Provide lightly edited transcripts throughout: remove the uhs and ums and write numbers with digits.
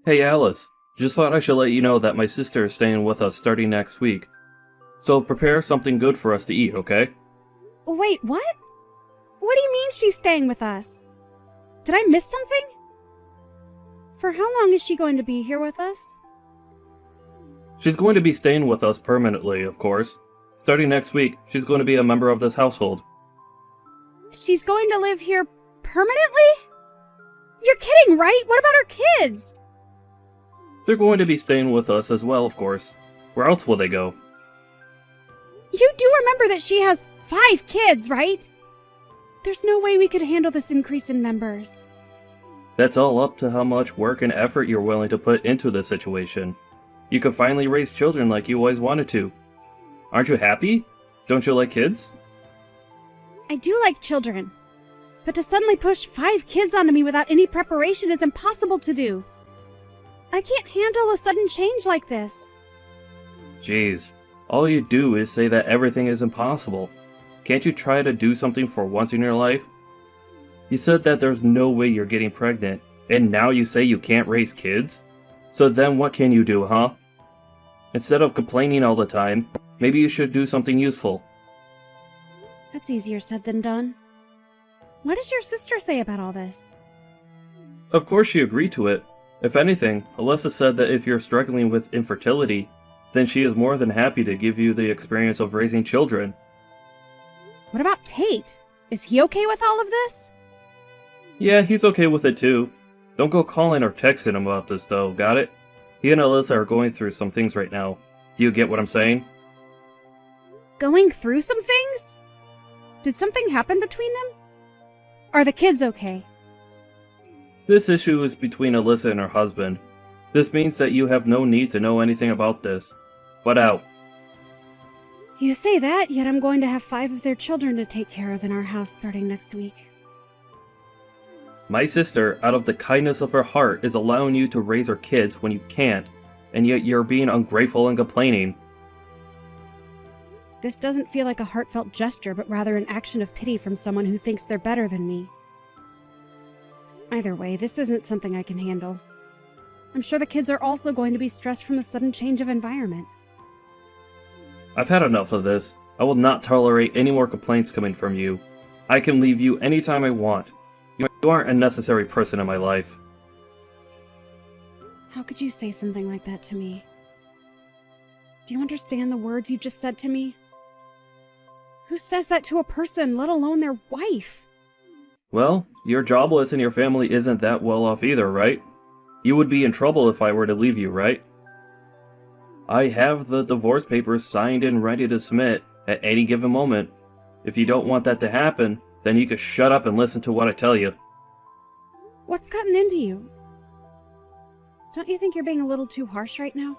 Hey Alice, just thought I should let you know that my sister is staying with us starting next week. So prepare something good for us to eat, okay? Wait, what? What do you mean she's staying with us? Did I miss something? For how long is she going to be here with us? She's going to be staying with us permanently, of course. Starting next week, she's going to be a member of this household. She's going to live here permanently? You're kidding, right? What about her kids? They're going to be staying with us as well, of course. Where else will they go? You do remember that she has 5 kids, right? There's no way we could handle this increase in members. That's all up to how much work and effort you're willing to put into this situation. You could finally raise children like you always wanted to. Aren't you happy? Don't you like kids? I do like children, but to suddenly push 5 kids onto me without any preparation is impossible to do. I can't handle a sudden change like this. Jeez, all you do is say that everything is impossible. Can't you try to do something for once in your life? You said that there's no way you're getting pregnant, and now you say you can't raise kids? So then what can you do, huh? Instead of complaining all the time, maybe you should do something useful. That's easier said than done. What does your sister say about all this? Of course she agreed to it. If anything, Alyssa said that if you're struggling with infertility, then she is more than happy to give you the experience of raising children. What about Tate? Is he okay with all of this? Yeah, he's okay with it too. Don't go calling or texting him about this though, got it? He and Alyssa are going through some things right now. Do you get what I'm saying? Going through some things? Did something happen between them? Are the kids okay? This issue is between Alyssa and her husband. This means that you have no need to know anything about this. Butt out. You say that, yet I'm going to have 5 of their children to take care of in our house starting next week. My sister, out of the kindness of her heart, is allowing you to raise her kids when you can't, and yet you're being ungrateful and complaining. This doesn't feel like a heartfelt gesture, but rather an action of pity from someone who thinks they're better than me. Either way, this isn't something I can handle. I'm sure the kids are also going to be stressed from the sudden change of environment. I've had enough of this. I will not tolerate any more complaints coming from you. I can leave you anytime I want. You aren't a necessary person in my life. How could you say something like that to me? Do you understand the words you just said to me? Who says that to a person, let alone their wife? Well, you're jobless and your family isn't that well off either, right? You would be in trouble if I were to leave you, right? I have the divorce papers signed and ready to submit at any given moment. If you don't want that to happen, then you can shut up and listen to what I tell you. What's gotten into you? Don't you think you're being a little too harsh right now?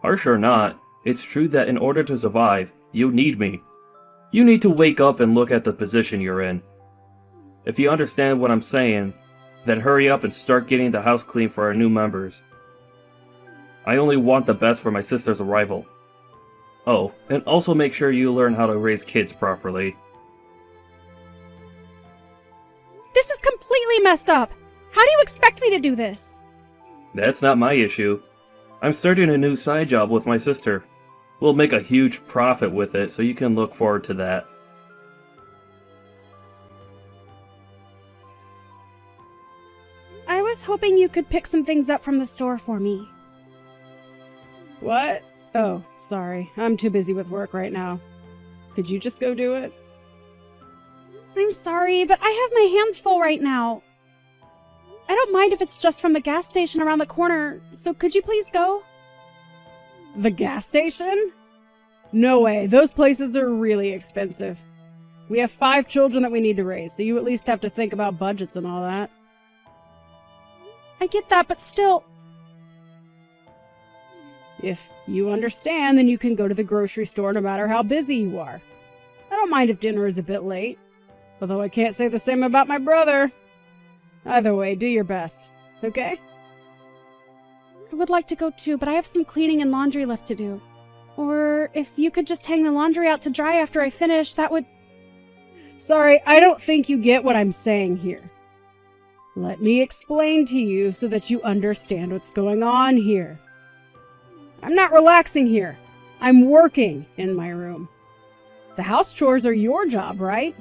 Harsh or not, it's true that in order to survive, you need me. You need to wake up and look at the position you're in. If you understand what I'm saying, then hurry up and start getting the house clean for our new members. I only want the best for my sister's arrival. Oh, and also make sure you learn how to raise kids properly. This is completely messed up! How do you expect me to do this? That's not my issue. I'm starting a new side job with my sister. We'll make a huge profit with it, so you can look forward to that. I was hoping you could pick some things up from the store for me. What? Oh, sorry. I'm too busy with work right now. Could you just go do it? I'm sorry, but I have my hands full right now. I don't mind if it's just from the gas station around the corner, so could you please go? The gas station? No way. Those places are really expensive. We have 5 children that we need to raise, so you at least have to think about budgets and all that. I get that, but still... If you understand, then you can go to the grocery store no matter how busy you are. I don't mind if dinner is a bit late, although I can't say the same about my brother. Either way, do your best, okay? I would like to go too, but I have some cleaning and laundry left to do. Or if you could just hang the laundry out to dry after I finish, that would... Sorry, I don't think you get what I'm saying here. Let me explain to you so that you understand what's going on here. I'm not relaxing here. I'm working in my room. The house chores are your job, right?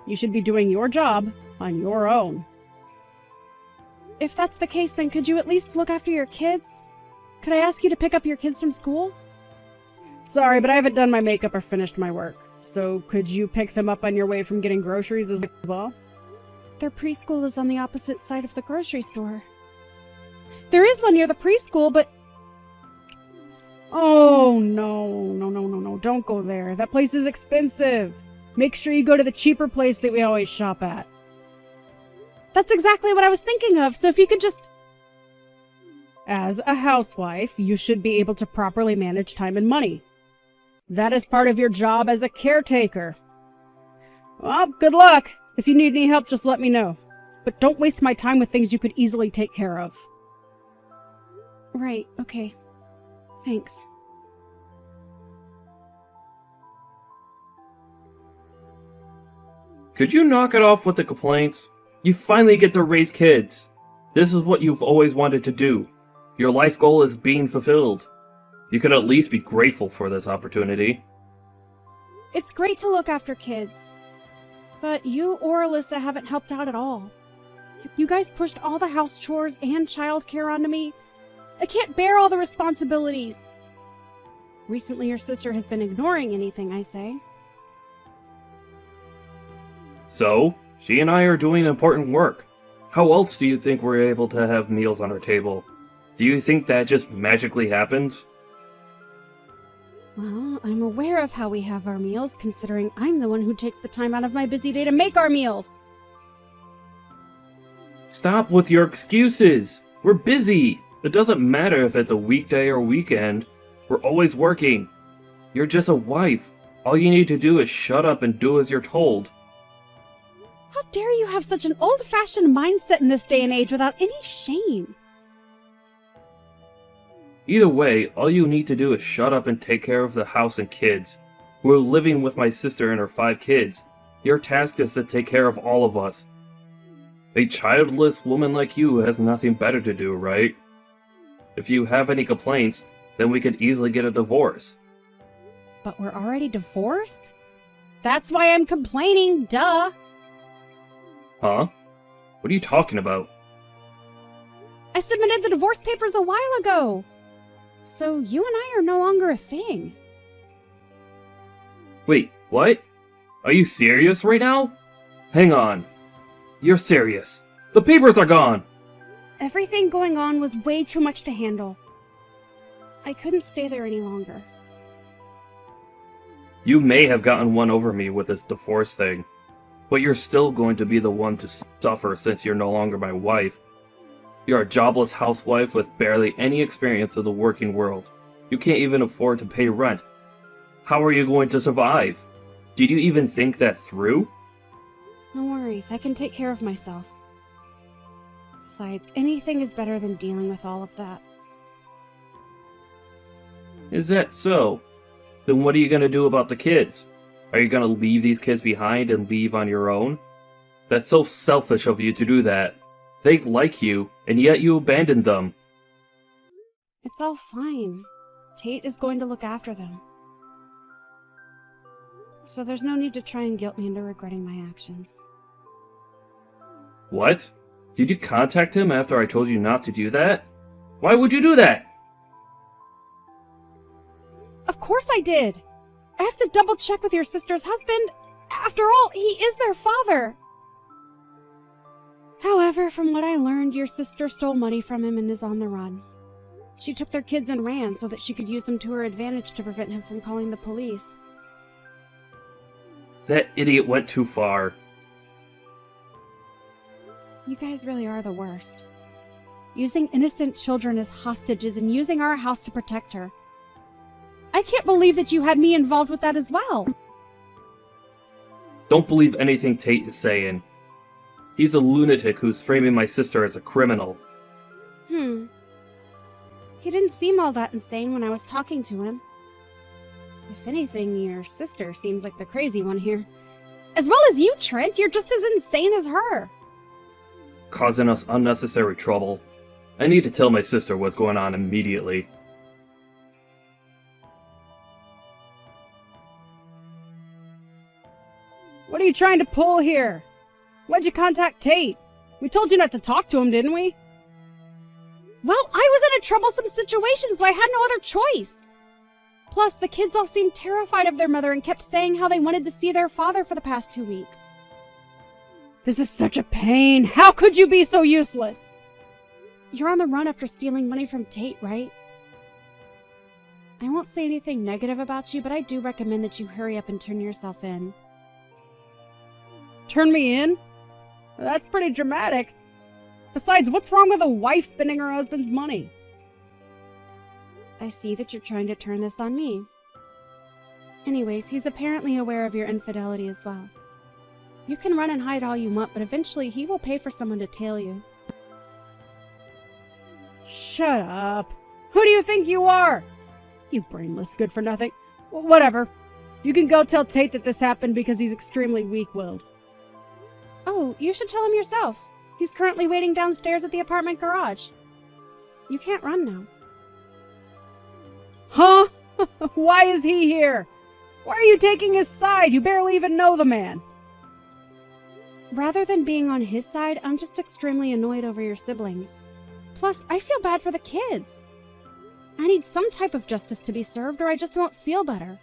You should be doing your job on your own. If that's the case, then could you at least look after your kids? Could I ask you to pick up your kids from school? Sorry, but I haven't done my makeup or finished my work. So could you pick them up on your way from getting groceries as well? Their preschool is on the opposite side of the grocery store. There is one near the preschool, but... Oh, no. Don't go there. That place is expensive. Make sure you go to the cheaper place that we always shop at. That's exactly what I was thinking of, so if you could just... As a housewife, you should be able to properly manage time and money. That is part of your job as a caretaker. Well, good luck. If you need any help, just let me know. But don't waste my time with things you could easily take care of. Right, okay. Thanks. Could you knock it off with the complaints? You finally get to raise kids. This is what you've always wanted to do. Your life goal is being fulfilled. You could at least be grateful for this opportunity. It's great to look after kids. But you or Alyssa haven't helped out at all. You guys pushed all the house chores and childcare onto me. I can't bear all the responsibilities. Recently, your sister has been ignoring anything I say. So, she and I are doing important work. How else do you think we're able to have meals on our table? Do you think that just magically happens? Well, I'm aware of how we have our meals, considering I'm the one who takes the time out of my busy day to make our meals. Stop with your excuses! We're busy! It doesn't matter if it's a weekday or weekend. We're always working. You're just a wife. All you need to do is shut up and do as you're told. How dare you have such an old-fashioned mindset in this day and age without any shame? Either way, all you need to do is shut up and take care of the house and kids. We're living with my sister and her 5 kids. Your task is to take care of all of us. A childless woman like you has nothing better to do, right? If you have any complaints, then we could easily get a divorce. But we're already divorced? That's why I'm complaining, duh! Huh? What are you talking about? I submitted the divorce papers a while ago! So you and I are no longer a thing. Wait, what? Are you serious right now? Hang on. You're serious. The papers are gone! Everything going on was way too much to handle. I couldn't stay there any longer. You may have gotten one over me with this divorce thing, but you're still going to be the one to suffer since you're no longer my wife. You're a jobless housewife with barely any experience of the working world. You can't even afford to pay rent. How are you going to survive? Did you even think that through? No worries, I can take care of myself. Besides, anything is better than dealing with all of that. Is that so? Then what are you going to do about the kids? Are you going to leave these kids behind and leave on your own? That's so selfish of you to do that. They like you, and yet you abandoned them. It's all fine. Tate is going to look after them. So there's no need to try and guilt me into regretting my actions. What? Did you contact him after I told you not to do that? Why would you do that? Of course I did! I have to double check with your sister's husband. After all, he is their father. However, from what I learned, your sister stole money from him and is on the run. She took their kids and ran so that she could use them to her advantage to prevent him from calling the police. That idiot went too far. You guys really are the worst. Using innocent children as hostages and using our house to protect her. I can't believe that you had me involved with that as well. Don't believe anything Tate is saying. He's a lunatic who's framing my sister as a criminal. He didn't seem all that insane when I was talking to him. If anything, your sister seems like the crazy one here. As well as you, Trent, you're just as insane as her. causing us unnecessary trouble. I need to tell my sister what's going on immediately. What are you trying to pull here? Why'd you contact Tate? We told you not to talk to him, didn't we? Well, I was in a troublesome situation, so I had no other choice. Plus, the kids all seemed terrified of their mother and kept saying how they wanted to see their father for the past 2 weeks. This is such a pain. How could you be so useless? You're on the run after stealing money from Tate, right? I won't say anything negative about you, but I do recommend that you hurry up and turn yourself in. Turn me in? That's pretty dramatic. Besides, what's wrong with a wife spending her husband's money? I see that you're trying to turn this on me. Anyways, he's apparently aware of your infidelity as well. You can run and hide all you want, but eventually he will pay for someone to tail you. Shut up. Who do you think you are? You brainless good-for-nothing. Whatever. You can go tell Tate that this happened because he's extremely weak-willed. Oh, you should tell him yourself. He's currently waiting downstairs at the apartment garage. You can't run now. Huh? Why is he here? Why are you taking his side? You barely even know the man. Rather than being on his side, I'm just extremely annoyed over your siblings. Plus, I feel bad for the kids. I need some type of justice to be served, or I just won't feel better.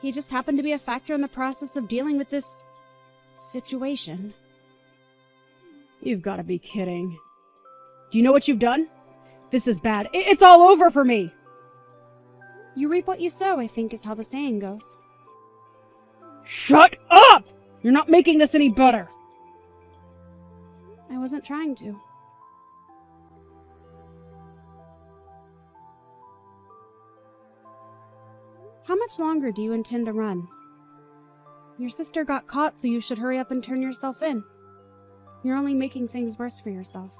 He just happened to be a factor in the process of dealing with this situation. You've got to be kidding. Do you know what you've done? This is bad. It's all over for me. You reap what you sow, I think is how the saying goes. Shut up! You're not making this any better. I wasn't trying to. How much longer do you intend to run? Your sister got caught, so you should hurry up and turn yourself in. You're only making things worse for yourself.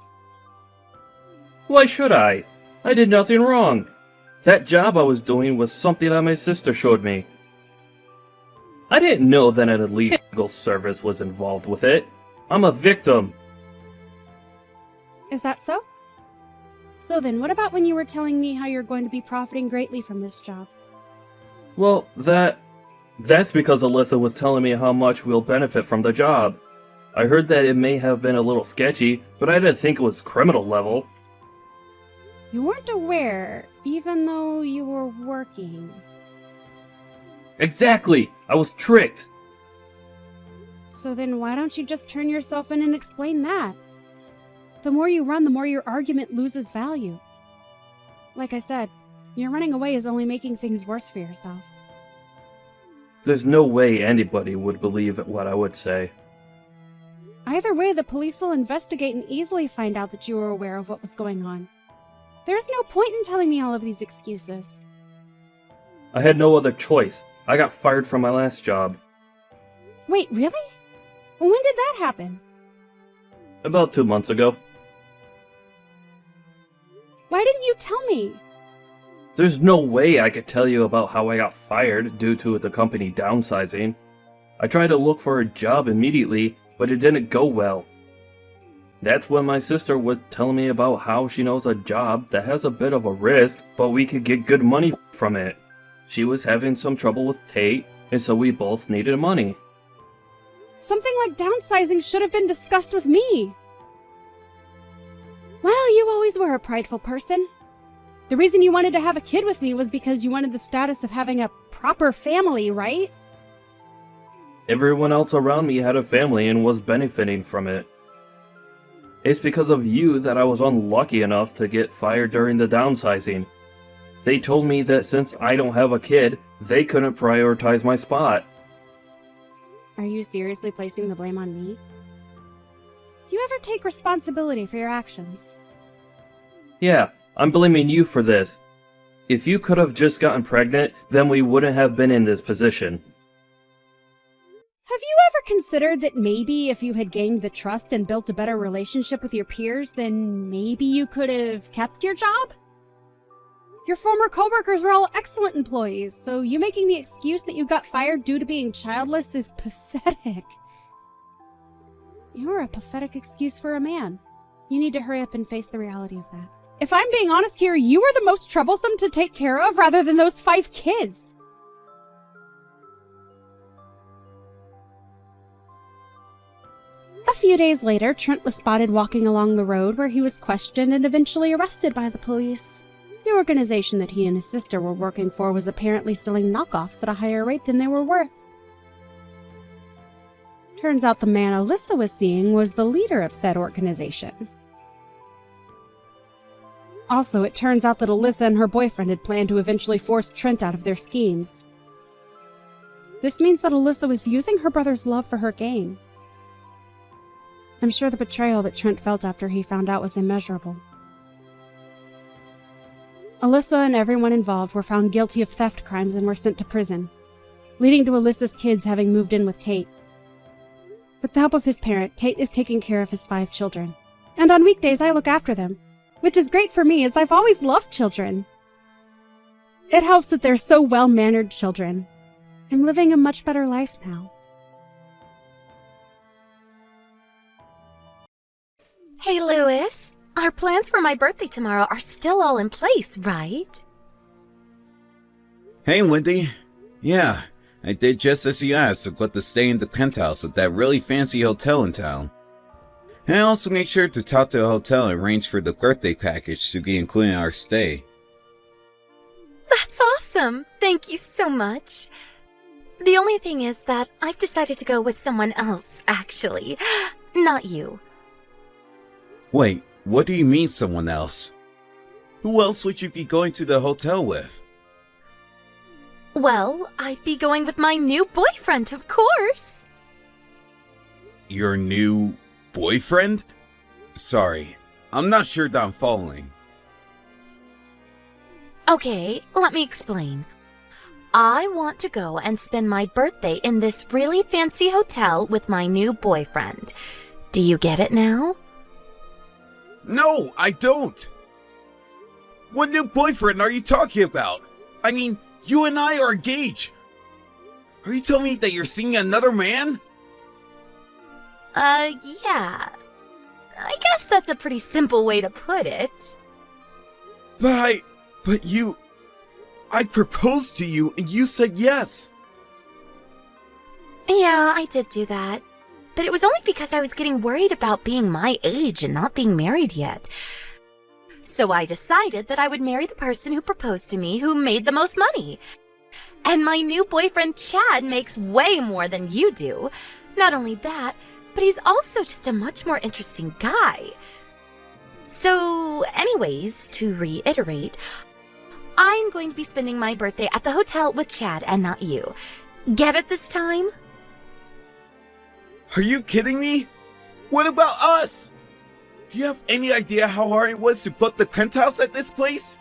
Why should I? I did nothing wrong. That job I was doing was something that my sister showed me. I didn't know that an illegal service was involved with it. I'm a victim. Is that so? So then, what about when you were telling me how you're going to be profiting greatly from this job? Well, that's because Alyssa was telling me how much we'll benefit from the job. I heard that it may have been a little sketchy, but I didn't think it was criminal level. You weren't aware, even though you were working. Exactly! I was tricked! So then why don't you just turn yourself in and explain that? The more you run, the more your argument loses value. Like I said, your running away is only making things worse for yourself. There's no way anybody would believe what I would say. Either way, the police will investigate and easily find out that you were aware of what was going on. There's no point in telling me all of these excuses. I had no other choice. I got fired from my last job. Wait, really? When did that happen? About 2 months ago. Why didn't you tell me? There's no way I could tell you about how I got fired due to the company downsizing. I tried to look for a job immediately, but it didn't go well. That's when my sister was telling me about how she knows a job that has a bit of a risk, but we could get good money from it. She was having some trouble with Tate, and so we both needed money. Something like downsizing should have been discussed with me. Well, you always were a prideful person. The reason you wanted to have a kid with me was because you wanted the status of having a proper family, right? Everyone else around me had a family and was benefiting from it. It's because of you that I was unlucky enough to get fired during the downsizing. They told me that since I don't have a kid, they couldn't prioritize my spot. Are you seriously placing the blame on me? Do you ever take responsibility for your actions? Yeah, I'm blaming you for this. If you could have just gotten pregnant, then we wouldn't have been in this position. Have you ever considered that maybe if you had gained the trust and built a better relationship with your peers, then maybe you could have kept your job? Your former coworkers were all excellent employees, so you making the excuse that you got fired due to being childless is pathetic. You're a pathetic excuse for a man. You need to hurry up and face the reality of that. If I'm being honest here, you are the most troublesome to take care of rather than those 5 kids. A few days later, Trent was spotted walking along the road where he was questioned and eventually arrested by the police. The organization that he and his sister were working for was apparently selling knockoffs at a higher rate than they were worth. Turns out the man Alyssa was seeing was the leader of said organization. Also, it turns out that Alyssa and her boyfriend had planned to eventually force Trent out of their schemes. This means that Alyssa was using her brother's love for her gain. I'm sure the betrayal that Trent felt after he found out was immeasurable. Alyssa and everyone involved were found guilty of theft crimes and were sent to prison, leading to Alyssa's kids having moved in with Tate. With the help of his parent, Tate is taking care of his 5 children. And on weekdays, I look after them, which is great for me as I've always loved children. It helps that they're so well-mannered children. I'm living a much better life now. Hey, Louis. Our plans for my birthday tomorrow are still all in place, right? Hey, Wendy. Yeah, I did just as you asked. I got to stay in the penthouse of that really fancy hotel in town. And I also made sure to talk to the hotel and arrange for the birthday package to be included in our stay. That's awesome. Thank you so much. The only thing is that I've decided to go with someone else, actually. Not you. Wait, what do you mean someone else? Who else would you be going to the hotel with? Well, I'd be going with my new boyfriend, of course. Your new boyfriend? Sorry, I'm not sure that I'm following. Okay, let me explain. I want to go and spend my birthday in this really fancy hotel with my new boyfriend. Do you get it now? No, I don't! What new boyfriend are you talking about? I mean, you and I are engaged! Are you telling me that you're seeing another man? Yeah. I guess that's a pretty simple way to put it. I proposed to you and you said yes! Yeah, I did do that. But it was only because I was getting worried about being my age and not being married yet. So I decided that I would marry the person who proposed to me who made the most money. And my new boyfriend Chad makes way more than you do. Not only that, but he's also just a much more interesting guy. So anyways, to reiterate, I'm going to be spending my birthday at the hotel with Chad and not you. Get it this time? Are you kidding me? What about us? Do you have any idea how hard it was to book the penthouse at this place?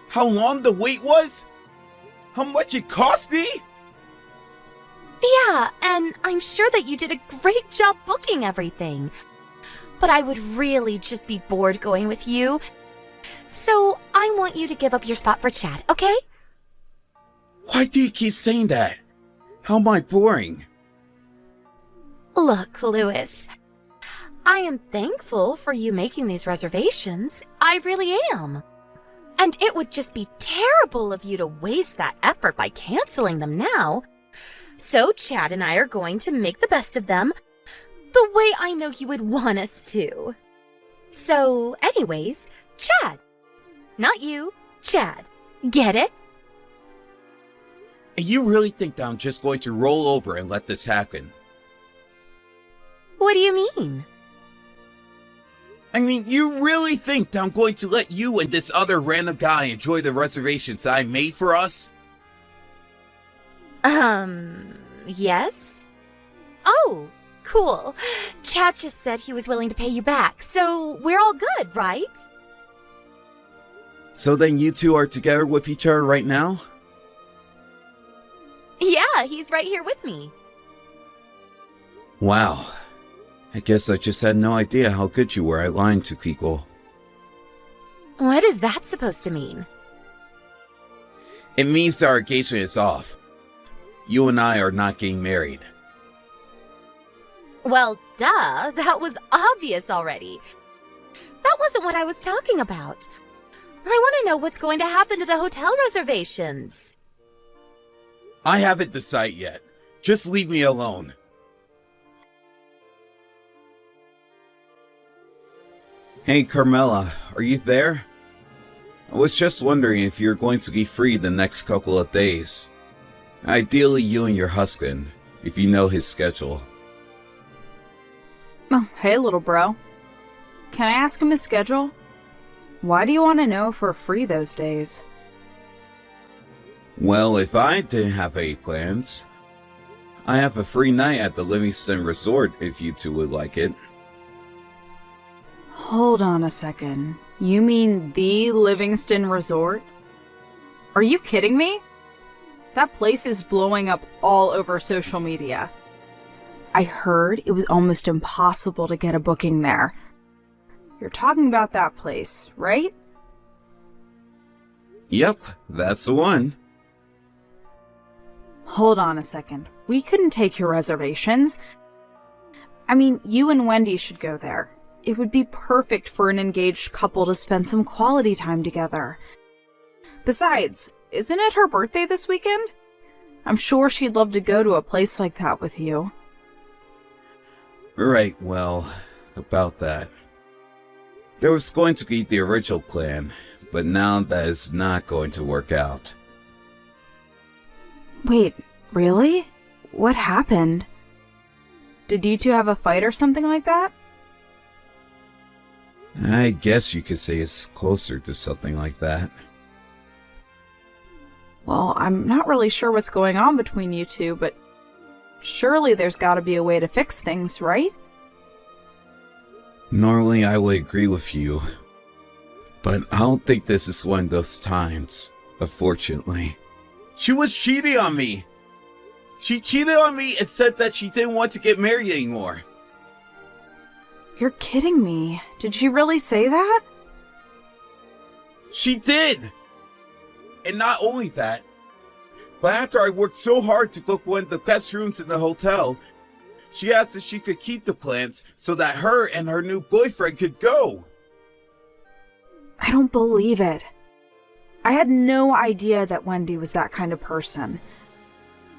How long the wait was? How much it cost me? Yeah, and I'm sure that you did a great job booking everything. But I would really just be bored going with you. So I want you to give up your spot for Chad, okay? Why do you keep saying that? How am I boring? Look, Louis, I am thankful for you making these reservations. I really am. And it would just be terrible of you to waste that effort by canceling them now. So Chad and I are going to make the best of them, the way I know you would want us to. So anyways, Chad. Not you, Chad. Get it? And you really think that I'm just going to roll over and let this happen? What do you mean? I mean, you really think that I'm going to let you and this other random guy enjoy the reservations that I made for us? Yes? Oh, cool. Chad just said he was willing to pay you back, so we're all good, right? So then you two are together with each other right now? Yeah, he's right here with me. Wow. I guess I just had no idea how good you were at lying to people. What is that supposed to mean? It means that our engagement is off. You and I are not getting married. Well, duh, that was obvious already. That wasn't what I was talking about. I want to know what's going to happen to the hotel reservations. I haven't decided yet. Just leave me alone. Hey, Carmela, are you there? I was just wondering if you're going to be free the next couple of days. Ideally, you and your husband, if you know his schedule. Oh, hey, little bro. Can I ask him his schedule? Why do you want to know if we're free those days? Well, if I didn't have any plans, I have a free night at the Livingston Resort if you two would like it. Hold on a second. You mean the Livingston Resort? Are you kidding me? That place is blowing up all over social media. I heard it was almost impossible to get a booking there. You're talking about that place, right? Yep, that's the one. Hold on a second. We couldn't take your reservations. I mean, you and Wendy should go there. It would be perfect for an engaged couple to spend some quality time together. Besides, isn't it her birthday this weekend? I'm sure she'd love to go to a place like that with you. Right, well, about that. There was going to be the original plan, but now that is not going to work out. Wait, really? What happened? Did you two have a fight or something like that? I guess you could say it's closer to something like that. Well, I'm not really sure what's going on between you two, but surely there's gotta be a way to fix things, right? Normally I would agree with you, but I don't think this is one of those times, unfortunately. She was cheating on me! She cheated on me and said that she didn't want to get married anymore. You're kidding me. Did she really say that? She did! And not only that, but after I worked so hard to book one of the best rooms in the hotel, she asked if she could keep the plans so that her and her new boyfriend could go. I don't believe it. I had no idea that Wendy was that kind of person.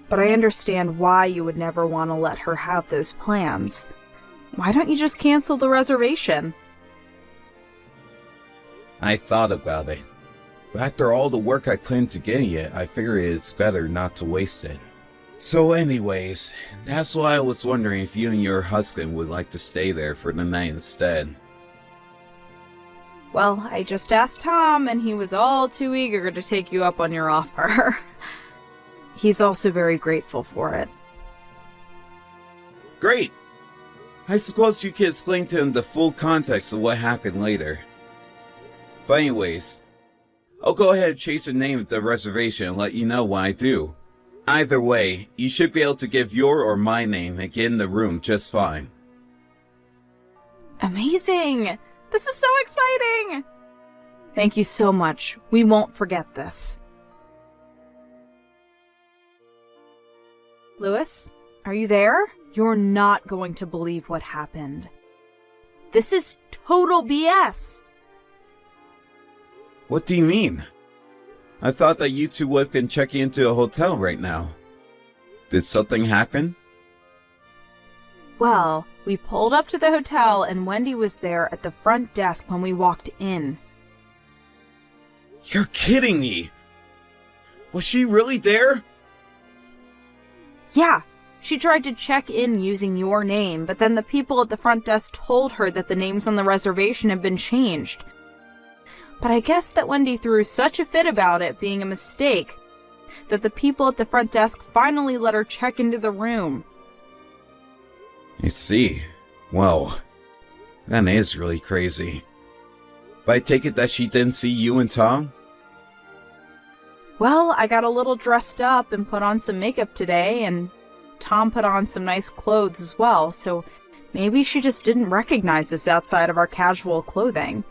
But I understand why you would never want to let her have those plans. Why don't you just cancel the reservation? I thought about it. But after all the work I put into getting it, I figured it's better not to waste it. So anyways, that's why I was wondering if you and your husband would like to stay there for the night instead. Well, I just asked Tom, and he was all too eager to take you up on your offer. He's also very grateful for it. Great! I suppose you can explain to him the full context of what happened later. But anyways, I'll go ahead and chase the name of the reservation and let you know when I do. Either way, you should be able to give your or my name and get in the room just fine. Amazing! This is so exciting! Thank you so much. We won't forget this. Lewis, are you there? You're not going to believe what happened. This is total BS! What do you mean? I thought that you two would have been checking into a hotel right now. Did something happen? Well, we pulled up to the hotel and Wendy was there at the front desk when we walked in. You're kidding me! Was she really there? Yeah, she tried to check in using your name, but then the people at the front desk told her that the names on the reservation had been changed. But I guess that Wendy threw such a fit about it being a mistake that the people at the front desk finally let her check into the room. I see. Well, that is really crazy. But I take it that she didn't see you and Tom? Well, I got a little dressed up and put on some makeup today, and Tom put on some nice clothes as well, so maybe she just didn't recognize us outside of our casual clothing.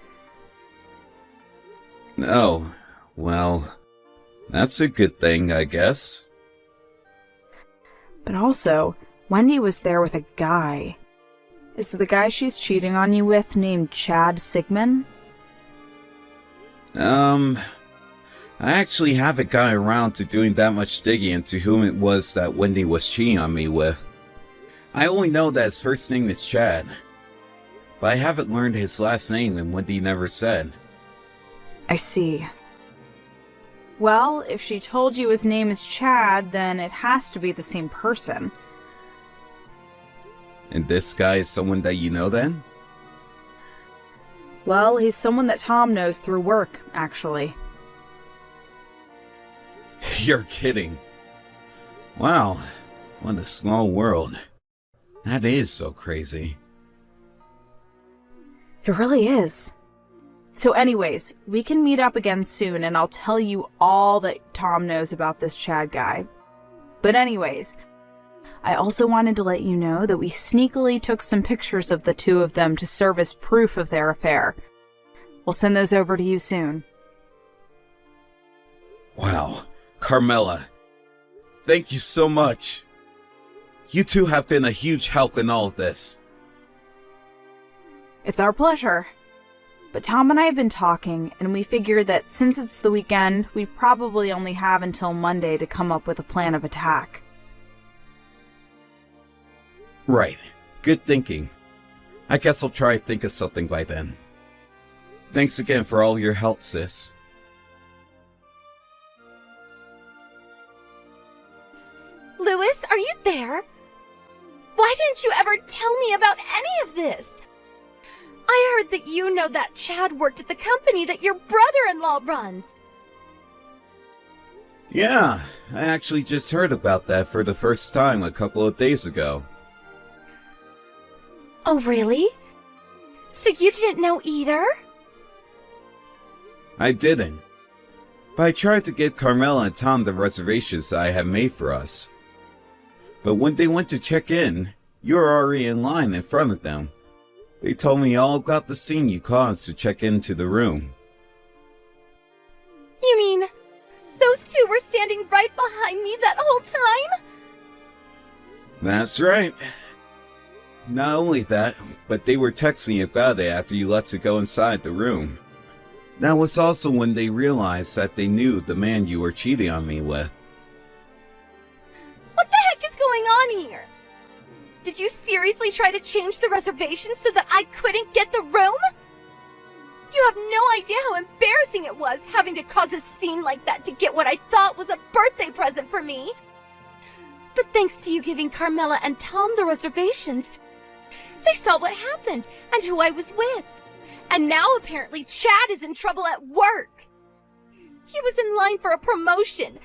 Oh, well, that's a good thing, I guess. But also, Wendy was there with a guy. Is the guy she's cheating on you with named Chad Sigmund? I actually haven't gotten around to doing that much digging into whom it was that Wendy was cheating on me with. I only know that his first name is Chad, but I haven't learned his last name, and Wendy never said. I see. Well, if she told you his name is Chad, then it has to be the same person. And this guy is someone that you know then? Well, he's someone that Tom knows through work, actually. You're kidding. Wow, what a small world. That is so crazy. It really is. So anyways, we can meet up again soon and I'll tell you all that Tom knows about this Chad guy. But anyways, I also wanted to let you know that we sneakily took some pictures of the two of them to serve as proof of their affair. We'll send those over to you soon. Wow, Carmela, thank you so much. You two have been a huge help in all of this. It's our pleasure. But Tom and I have been talking, and we figured that since it's the weekend, we probably only have until Monday to come up with a plan of attack. Right, good thinking. I guess I'll try to think of something by then. Thanks again for all your help, sis. Louis, are you there? Why didn't you ever tell me about any of this? I heard that you know that Chad worked at the company that your brother-in-law runs. Yeah, I actually just heard about that for the first time a couple of days ago. Oh, really? So you didn't know either? I didn't. But I tried to give Carmela and Tom the reservations that I had made for us. But when they went to check in, you were already in line in front of them. They told me all about the scene you caused to check into the room. You mean, those two were standing right behind me that whole time? That's right. Not only that, but they were texting about it after you left to go inside the room. That was also when they realized that they knew the man you were cheating on me with. What the heck is going on here? Did you seriously try to change the reservation so that I couldn't get the room? You have no idea how embarrassing it was having to cause a scene like that to get what I thought was a birthday present for me. But thanks to you giving Carmela and Tom the reservations, they saw what happened and who I was with. And now apparently Chad is in trouble at work. He was in line for a promotion,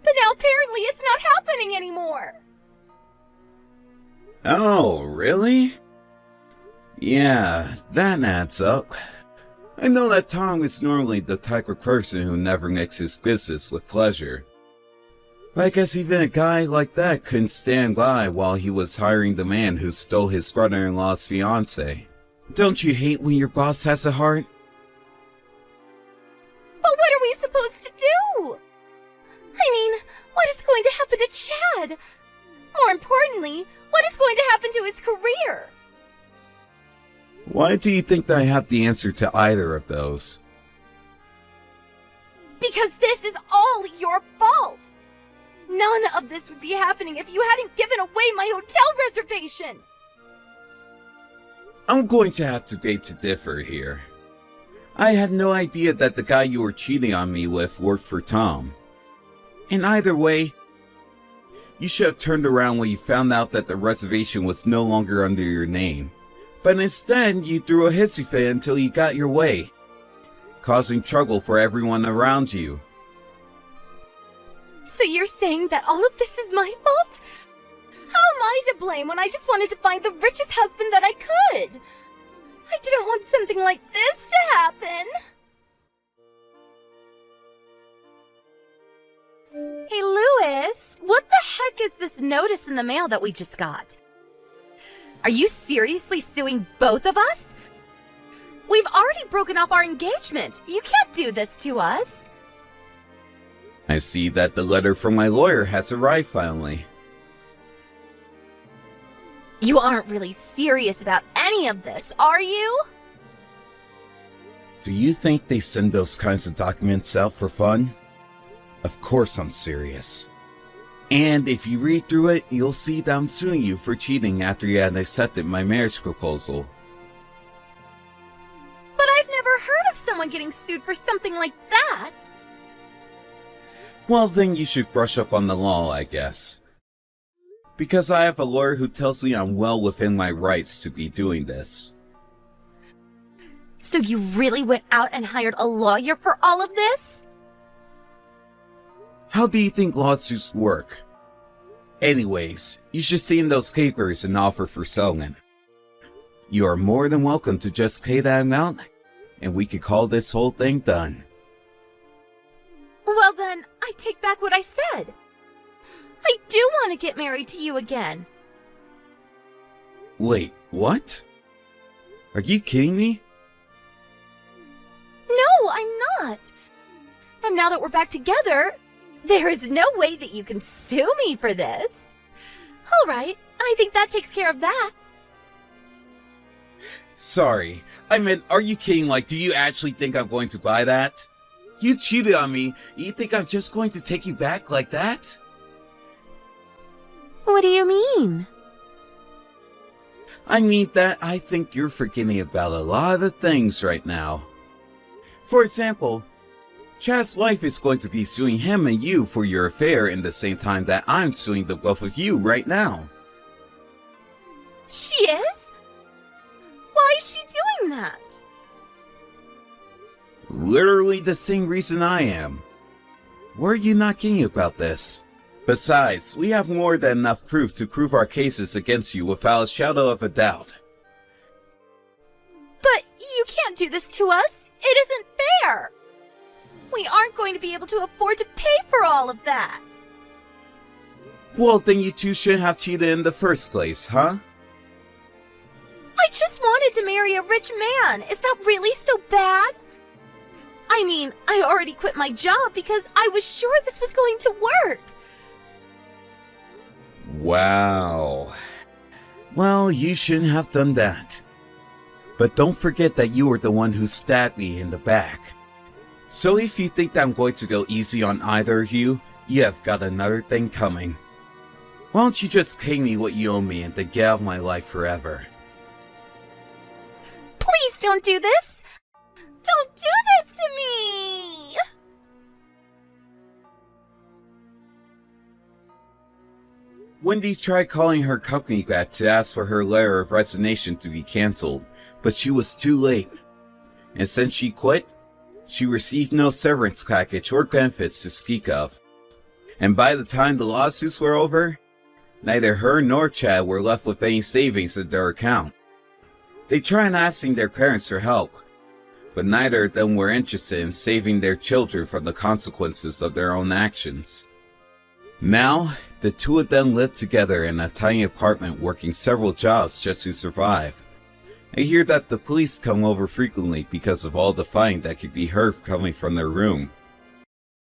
but now apparently it's not happening anymore. Oh, really? Yeah, that adds up. I know that Tom is normally the type of person who never mixes business with pleasure. But I guess even a guy like that couldn't stand by while he was hiring the man who stole his brother-in-law's fiancée. Don't you hate when your boss has a heart? But what are we supposed to do? I mean, what is going to happen to Chad? More importantly, what is going to happen to his career? Why do you think that I have the answer to either of those? Because this is all your fault. None of this would be happening if you hadn't given away my hotel reservation. I'm going to have to beg to differ here. I had no idea that the guy you were cheating on me with worked for Tom. In either way, you should have turned around when you found out that the reservation was no longer under your name. But instead, you threw a hissy fit until you got your way, causing trouble for everyone around you. So you're saying that all of this is my fault? How am I to blame when I just wanted to find the richest husband that I could? I didn't want something like this to happen. Hey, Louis, what the heck is this notice in the mail that we just got? Are you seriously suing both of us? We've already broken off our engagement. You can't do this to us. I see that the letter from my lawyer has arrived finally. You aren't really serious about any of this, are you? Do you think they send those kinds of documents out for fun? Of course I'm serious. And if you read through it, you'll see that I'm suing you for cheating after you had accepted my marriage proposal. But I've never heard of someone getting sued for something like that. Well, then you should brush up on the law, I guess. Because I have a lawyer who tells me I'm well within my rights to be doing this. So you really went out and hired a lawyer for all of this? How do you think lawsuits work? Anyways, you should send those papers and offer for settlement. You are more than welcome to just pay that amount, and we could call this whole thing done. Well then, I take back what I said. I do want to get married to you again. Wait, what? Are you kidding me? No, I'm not. And now that we're back together, there is no way that you can sue me for this. All right, I think that takes care of that. Sorry, I meant, are you kidding? Like, do you actually think I'm going to buy that? You cheated on me. You think I'm just going to take you back like that? What do you mean? I mean that I think you're forgetting about a lot of the things right now. For example, Chad's wife is going to be suing him and you for your affair in the same time that I'm suing the both of you right now. She is? Why is she doing that? Literally the same reason I am. Why are you not getting about this? Besides, we have more than enough proof to prove our cases against you without a shadow of a doubt. But you can't do this to us. It isn't fair. We aren't going to be able to afford to pay for all of that. Well, then you two shouldn't have cheated in the first place, huh? I just wanted to marry a rich man. Is that really so bad? I mean, I already quit my job because I was sure this was going to work. Wow. Well, you shouldn't have done that. But don't forget that you were the one who stabbed me in the back. So if you think that I'm going to go easy on either of you, you have got another thing coming. Why don't you just pay me what you owe me and then get out of my life forever? Please don't do this! Don't do this to me! Wendy tried calling her company back to ask for her letter of resignation to be cancelled, but she was too late. And since she quit, she received no severance package or benefits to speak of. And by the time the lawsuits were over, neither her nor Chad were left with any savings in their account. They tried asking their parents for help, but neither of them were interested in saving their children from the consequences of their own actions. Now, the two of them live together in a tiny apartment working several jobs just to survive. I hear that the police come over frequently because of all the fighting that could be heard coming from their room.